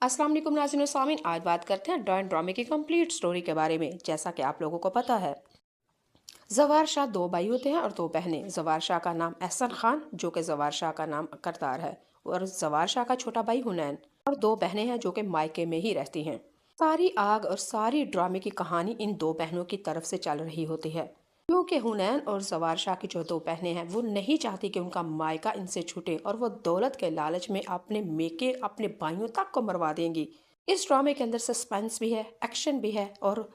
अस्सलाम वालेकुम नाज़रीन और सामीन। आज बात करते हैं डॉन ड्रामे की कंप्लीट स्टोरी के बारे में। जैसा कि आप लोगों को पता है, जवार शाह दो भाई होते हैं और दो बहनें। जवार शाह का नाम एहसन खान, जो कि जवार शाह का नाम करतार है, और जवार शाह का छोटा भाई हुनैन, और दो बहनें हैं जो कि मायके में ही रहती हैं। सारी आग और सारी ड्रामे की कहानी इन दो बहनों की तरफ से चल रही होती है, क्योंकि हुनैन और जवार शाह की जो दो बहनें हैं वो नहीं चाहती कि उनका मायका इनसे छूटे, और वो दौलत के लालच में अपने मेके अपने भाइयों तक को मरवा देंगी। इस ड्रामे के अंदर सस्पेंस भी है, एक्शन भी है, और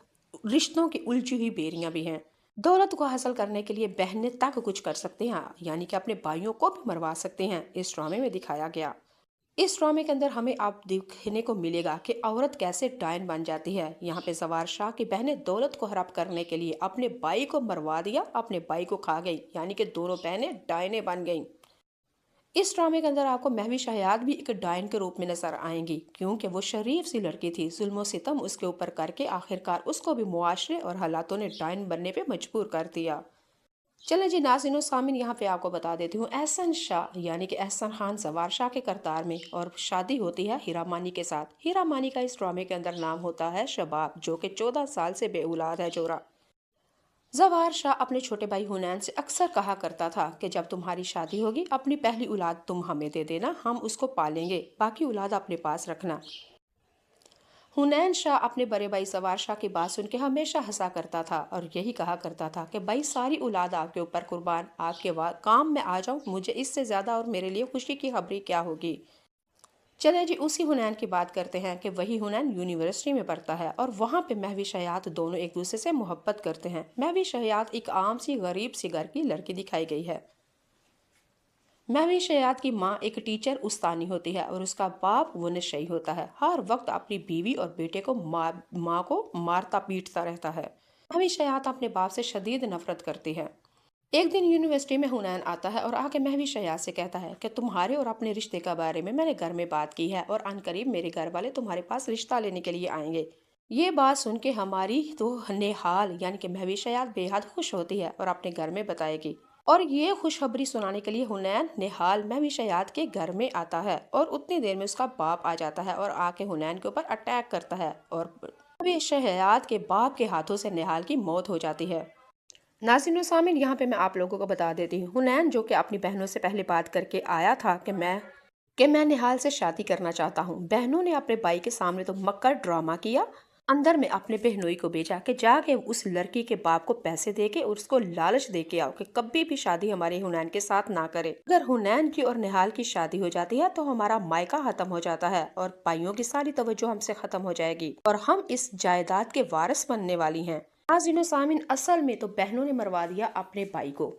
रिश्तों की उलझी हुई बेरियां भी हैं। दौलत को हासिल करने के लिए बहनें तक कुछ कर सकते हैं, यानी कि अपने भाइयों को भी मरवा सकते हैं। इस ड्रामे में दिखाया गया। इस ड्रामे के अंदर हमें आप देखने को मिलेगा कि औरत कैसे डायन बन जाती है। यहाँ पे जवार शाह की बहनें दौलत को हड़प करने के लिए अपने भाई को मरवा दिया, अपने भाई को खा गई, यानी कि दोनों बहनें डायने बन गईं। इस ड्रामे के अंदर आपको महविश हयात भी एक डायन के रूप में नजर आएंगी, क्योंकि वो शरीफ सी लड़की थी। जुल्म सितम उसके ऊपर करके आखिरकार उसको भी मुआशरे और हालातों ने डायन बनने पे मजबूर कर दिया। चलें जी नाज़रीन सामीन, यहाँ पे आपको बता देती हूँ, एहसन शाह यानी कि एहसन खान जवार शाह के करतार में, और शादी होती है हीरा मानी के साथ। हीरा मानी का इस ड्रामे के अंदर नाम होता है शबाब, जो कि 14 साल से बेउलाद है जोरा। जवार शाह अपने छोटे भाई हुनैन से अक्सर कहा करता था कि जब तुम्हारी शादी होगी अपनी पहली औलाद तुम हमें दे देना, हम उसको पालेंगे, बाकी औलाद अपने पास रखना। हुनैन शाह अपने बड़े भाई सवार शाह की बात सुन के हमेशा हंसा करता था और यही कहा करता था कि भाई सारी औलाद आपके ऊपर कुर्बान, आपके काम में आ जाऊं, मुझे इससे ज्यादा और मेरे लिए खुशी की खबरी क्या होगी। चले जी उसी हुनैन की बात करते हैं कि वही हुनैन यूनिवर्सिटी में पढ़ता है, और वहाँ पे महवी हयात दोनों एक दूसरे से मोहब्बत करते हैं। महवी हयात एक आम सी गरीब सी घर की लड़की दिखाई गई है। महवी शयात की माँ एक टीचर उस्तानी होती है और उसका बाप वो नशई होता है। हर वक्त अपनी बीवी और बेटे को माँ को मारता पीटता रहता है। महवी शयात अपने बाप से शदीद नफरत करती है। एक दिन यूनिवर्सिटी में हुनैन आता है और आके महवी शयात से कहता है कि तुम्हारे और अपने रिश्ते के बारे में मैंने घर में बात की है, और अनकरीब मेरे घर वाले तुम्हारे पास रिश्ता लेने के लिए आएंगे। ये बात सुन के हमारी तो नेहाल यानी कि महवी शयात बेहद खुश होती है और अपने घर में बताएगी, और ये खुशखबरी सुनाने के लिए हुनैन नेहाल महवी शयात के घर में आता है, और उतनी देर में उसका बाप आ जाता है और आके हुनैन के ऊपर अटैक करता है, और महवी शयात के बाप के हाथों से नेहाल की मौत हो जाती है। नाज़रीन सामीन, यहाँ पे मैं आप लोगों को बता देती हूँ, हुनैन जो कि अपनी बहनों से पहले बात करके आया था कि मैं निहाल से शादी करना चाहता हूँ। बहनों ने अपने भाई के सामने तो मक्कर ड्रामा किया, अंदर में अपने बहनोई को भेजा कि जाके उस लड़की के बाप को पैसे दे के और उसको लालच दे के आओ कि कभी भी शादी हमारे हुनैन के साथ ना करे। अगर हुनैन की और निहाल की शादी हो जाती है तो हमारा मायका खत्म हो जाता है और भाइयों की सारी तवज्जो हमसे खत्म हो जाएगी और हम इस जायदाद के वारिस बनने वाली हैं। नाज़रीन सामीन, असल में तो बहनों ने मरवा दिया अपने भाई को।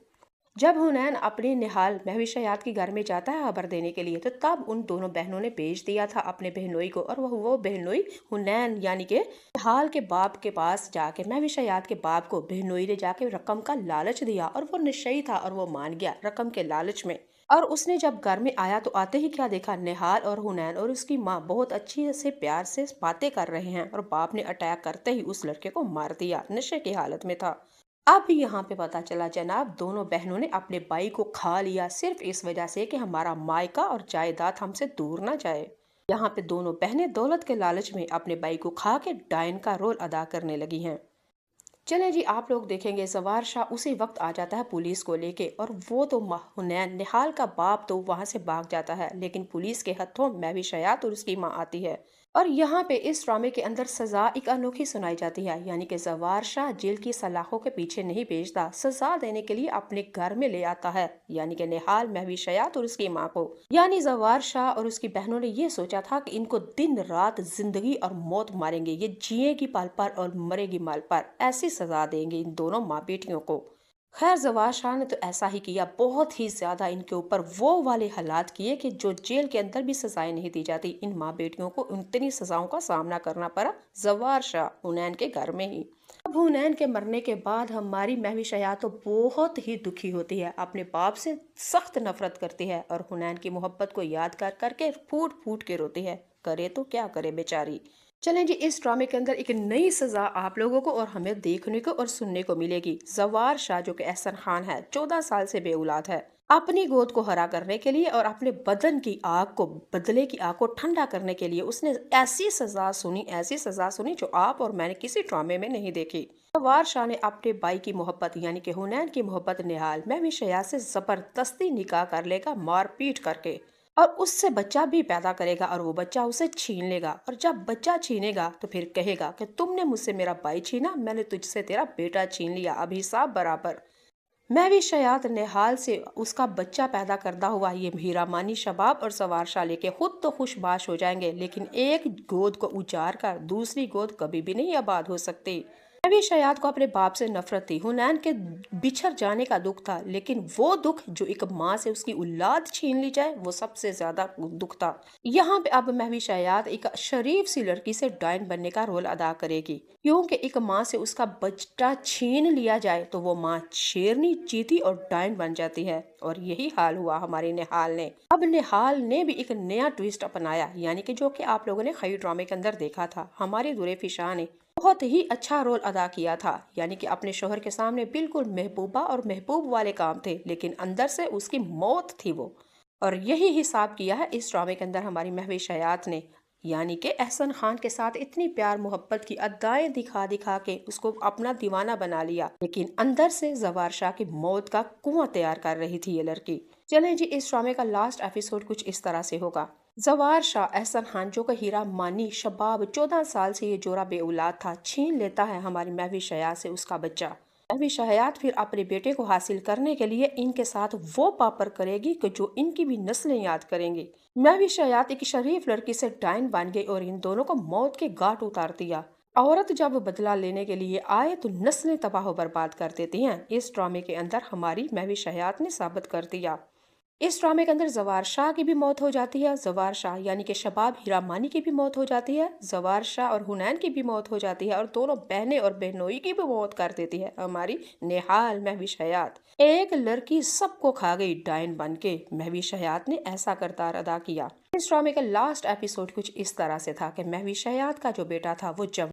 जब हुनैन अपने निहाल महविश हयात के घर में जाता है खबर देने के लिए, तो तब उन दोनों बहनों ने भेज दिया था अपने बहनोई को, और वो बहनोई हुनैन यानी के निहाल के बाप के पास जाके महविश हयात के बाप को बहनोई ने जाके रकम का लालच दिया, और वो निश्चयी था और वो मान गया रकम के लालच में। और उसने जब घर में आया तो आते ही क्या देखा, निहाल और हुनैन और उसकी माँ बहुत अच्छी से प्यार से बातें कर रहे हैं, और बाप ने अटैक करते ही उस लड़के को मार दिया, नशे की हालत में था। अब यहाँ पे पता चला जनाब, दोनों बहनों ने अपने भाई को खा लिया सिर्फ इस वजह से कि हमारा मायका और जायदाद हमसे दूर ना जाए। यहाँ पे दोनों बहनें दौलत के लालच में अपने भाई को खा के डायन का रोल अदा करने लगी हैं। चले जी आप लोग देखेंगे, जवार शाह उसी वक्त आ जाता है पुलिस को लेके, और वो तो हुनैन निहाल का बाप तो वहां से भाग जाता है, लेकिन पुलिस के हथों महविश हयात और उसकी माँ आती है। और यहाँ पे इस ड्रामे के अंदर सजा एक अनोखी सुनाई जाती है, यानी कि जवार शाह जेल की सलाखों के पीछे नहीं भेजता, सजा देने के लिए अपने घर में ले आता है, यानी कि निहाल महविश हयात और उसकी माँ को। यानी जवार शाह और उसकी बहनों ने ये सोचा था कि इनको दिन रात जिंदगी और मौत मारेंगे, ये जिएगी पल पर और मरेगी मल पर, ऐसी सजा देंगे इन दोनों माँ बेटियों को। खैर जवार शाह ने तो ऐसा ही किया, बहुत ही ज्यादा इनके ऊपर वो वाले हालात किए कि जो जेल के अंदर भी सजाएं नहीं दी जाती। इन माँ बेटियों को इतनी सजाओं का सामना करना पड़ा जवार शाह हुनैन के घर में ही। अब हुनैन के मरने के बाद हमारी महविश हयात तो बहुत ही दुखी होती है, अपने बाप से सख्त नफरत करती है, और हुनैन की मोहब्बत को याद कर करके फूट फूट के रोती है। करे तो क्या करे बेचारी। चलें जी इस ड्रामे के अंदर एक नई सजा आप लोगों को और हमें देखने को और सुनने को मिलेगी। जवार शाह जो कि एहसन खान है, 14 साल से बेऔलाद है, अपनी गोद को हरा करने के लिए और अपने बदले की आग को ठंडा करने के लिए उसने ऐसी सजा सुनी जो आप और मैंने किसी ड्रामे में नहीं देखी। जवार शाह ने अपने भाई की मोहब्बत यानी कि हुनैन की मोहब्बत निहाल महवी शया से जबरदस्ती निकाह कर लेगा, मारपीट करके, और उससे बच्चा भी पैदा करेगा और वो बच्चा उसे छीन लेगा। और जब बच्चा छीनेगा तो फिर कहेगा कि तुमने मुझसे मेरा भाई छीना, मैंने तुझसे तेरा बेटा छीन लिया, अभिशाप बराबर। महवी शयात निहाल से उसका बच्चा पैदा करता हुआ ये हीरामानी शबाब और सवार शाह लेके खुद तो खुशबाश हो जाएंगे, लेकिन एक गोद को उजाड़ कर दूसरी गोद कभी भी नहीं आबाद हो सकती। महवी शयात को अपने बाप से नफरत थी, हुनैन के बिछड़ जाने का दुख था, लेकिन वो दुख जो एक माँ से उसकी औलाद छीन ली जाए वो सबसे ज्यादा दुख था। यहाँ पे अब महवी शयात एक शरीफ सी लड़की से डायन बनने का रोल अदा करेगी, क्योंकि एक माँ से उसका बच्चा छीन लिया जाए तो वो माँ शेरनी, चीती और डायन बन जाती है। और यही हाल हुआ हमारी निहाल ने। अब निहाल ने भी एक नया ट्विस्ट अपनाया, यानी कि जो कि आप लोगों ने खई ड्रामे के अंदर देखा था। हमारी दुरेफी शाह ने बहुत ही अच्छा रोल अदा किया था, यानी कि अपने शोहर के सामने बिल्कुल महबूबा और महबूब वाले काम थे, लेकिन अंदर से उसकी मौत थी वो। और यही हिसाब किया है इस ड्रामे के अंदर हमारी महवी शयात ने, यानी कि एहसन खान के साथ इतनी प्यार मोहब्बत की अदाएं दिखा दिखा के उसको अपना दीवाना बना लिया, लेकिन अंदर से जवार शाह की मौत का कुआं तैयार कर रही थी ये लड़की। चलें जी, इस ड्रामे का लास्ट एपिसोड कुछ इस तरह से होगा। जवार शाह एहसन खान जो का हीरा मानी शबाब 14 साल से ये जोड़ा बे औलाद था, छीन लेता है हमारी महवी शयात से उसका बच्चा। महवी शयात फिर अपने बेटे को हासिल करने के लिए इनके साथ वो पापर करेगी कि जो इनकी भी नस्लें याद करेंगी। महवी शयात एक शरीफ लड़की से डायन बन गई और इन दोनों को मौत के घाट उतार दिया। औरत जब बदला लेने के लिए आए तो नस्लें तबाह बर्बाद कर देती हैं। इस ड्रामे के अंदर हमारी महवी शयात ने साबित कर दिया। इस ड्रामे के अंदर जवार शाह की भी मौत हो जाती है, जवार शाह यानी कि शबाब हीरामानी की भी मौत हो जाती है, जवार शाह और हुनैन की भी मौत हो जाती है, और दोनों बहनें और बहनोई की भी मौत कर देती है हमारी निहाल महवी हयात। एक लड़की सबको खा गई डायन बन के, महवी हयात ने ऐसा करतार अदा किया। इस ड्रामे का लास्ट एपिसोड कुछ इस तरह से था कि महवी हयात का जो बेटा था वो जब